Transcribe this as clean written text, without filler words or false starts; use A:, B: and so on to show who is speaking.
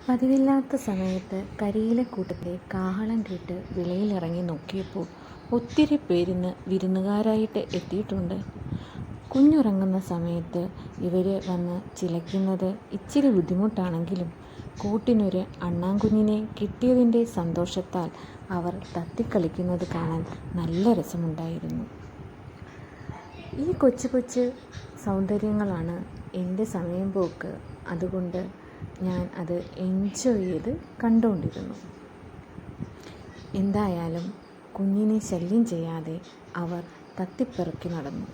A: പതിവില്ലാത്ത സമയത്ത് കരിയിലക്കൂട്ടത്തെ കാഹളം കേട്ട് വിളയിലിറങ്ങി നോക്കിയപ്പോൾ ഒത്തിരി പേരിന്ന് വിരുന്നുകാരായിട്ട് എത്തിയിട്ടുണ്ട്. കുഞ്ഞുറങ്ങുന്ന സമയത്ത് ഇവർ വന്ന് ചിലയ്ക്കുന്നത് ഇച്ചിരി ബുദ്ധിമുട്ടാണെങ്കിലും കൂട്ടിനൊരു അണ്ണാൻകുഞ്ഞിനെ കിട്ടിയതിൻ്റെ സന്തോഷത്താൽ അവർ തത്തിക്കളിക്കുന്നത് കാണാൻ നല്ല രസമുണ്ടായിരുന്നു. ഈ കൊച്ചു കൊച്ചു സൗന്ദര്യങ്ങളാണ് എൻ്റെ സമയം പോക്ക്. അതുകൊണ്ട് ഞാൻ അത് എൻജോയ് ചെയ്ത് കണ്ടുകൊണ്ടിരുന്നു. എന്തായാലും കുഞ്ഞിനെ ശല്യം ചെയ്യാതെ അവർ തത്തിപ്പെറുക്കി നടന്നു.